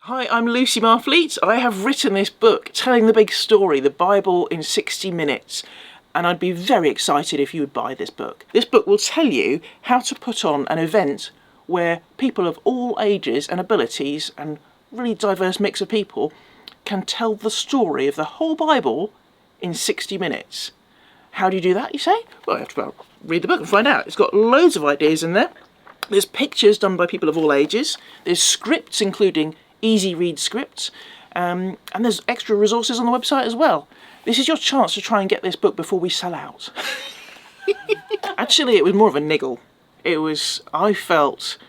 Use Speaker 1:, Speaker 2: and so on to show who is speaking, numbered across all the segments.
Speaker 1: Hi, I'm Lucy Marfleet. I have written this book telling the big story, the Bible in 60 minutes, and I'd be very excited if you would buy this book. This book will tell you how to put on an event where people of all ages and abilities and really diverse mix of people can tell the story of the whole Bible in 60 minutes. How do you do that, you say? Well, you have to read the book and find out. It's got loads of ideas in there. There's pictures done by people of all ages. There's scripts, including easy read scripts, and there's extra resources on the website as well. This is your chance to try and get this book before we sell out. Actually, it was more of a niggle. I felt,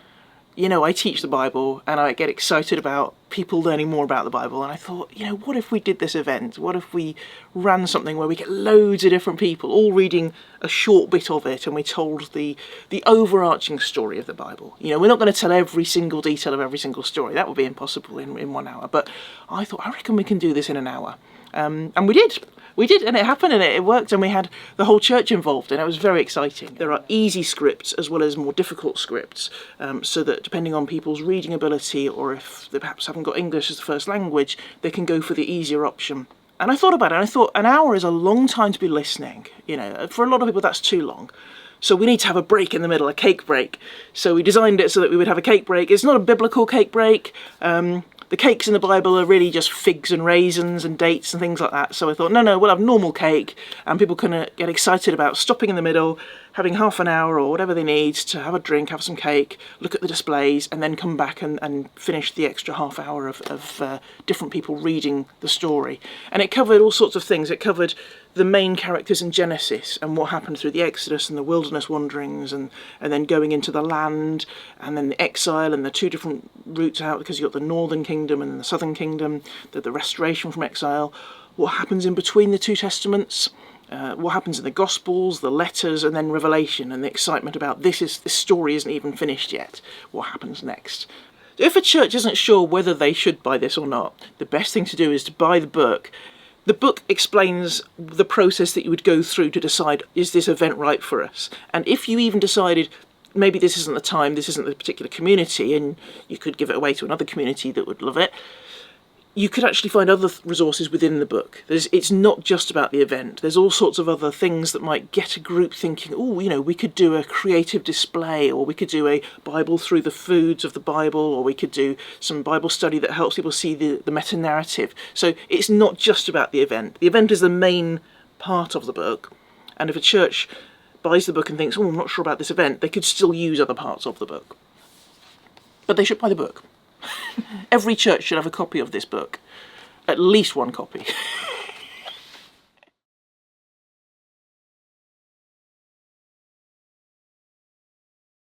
Speaker 1: I teach the Bible and I get excited about people learning more about the Bible, and I thought, what if we did this event? What if we ran something where we get loads of different people all reading a short bit of it and we told the overarching story of the Bible? We're not going to tell every single detail of every single story. That would be impossible in 1 hour. But I thought, I reckon we can do this in an hour. And we did. We did, and it happened, and it worked, and we had the whole church involved, and it was very exciting. There are easy scripts as well as more difficult scripts, so that depending on people's reading ability, or if they perhaps haven't got English as the first language, they can go for the easier option. And I thought about it, and I thought an hour is a long time to be listening. For a lot of people that's too long. So we need to have a break in the middle, a cake break. So we designed it so that we would have a cake break. It's not a biblical cake break. The cakes in the Bible are really just figs and raisins and dates and things like that. So I thought, no, we'll have normal cake, and people can get excited about stopping in the middle, having half an hour or whatever they need to have a drink, have some cake, look at the displays, and then come back and finish the extra half hour of different people reading the story. And it covered all sorts of things. It covered the main characters in Genesis and what happened through the Exodus and the wilderness wanderings, and then going into the land, and then the exile and the two different routes out, because you've got the northern kingdom and the southern kingdom, the restoration from exile, what happens in between the two testaments, what happens in the Gospels, the letters, and then Revelation, and the excitement about this story isn't even finished yet. What happens next? If a church isn't sure whether they should buy this or not, the best thing to do is to buy the book. The book explains the process that you would go through to decide, is this event right for us? And if you even decided, maybe this isn't the time, this isn't the particular community, and you could give it away to another community that would love it, you could actually find other resources within the book. It's not just about the event. There's all sorts of other things that might get a group thinking, we could do a creative display, or we could do a Bible through the foods of the Bible, or we could do some Bible study that helps people see the meta-narrative. So it's not just about the event. The event is the main part of the book, and if a church buys the book and thinks, I'm not sure about this event, they could still use other parts of the book. But they should buy the book. Every church should have a copy of this book. At least one copy.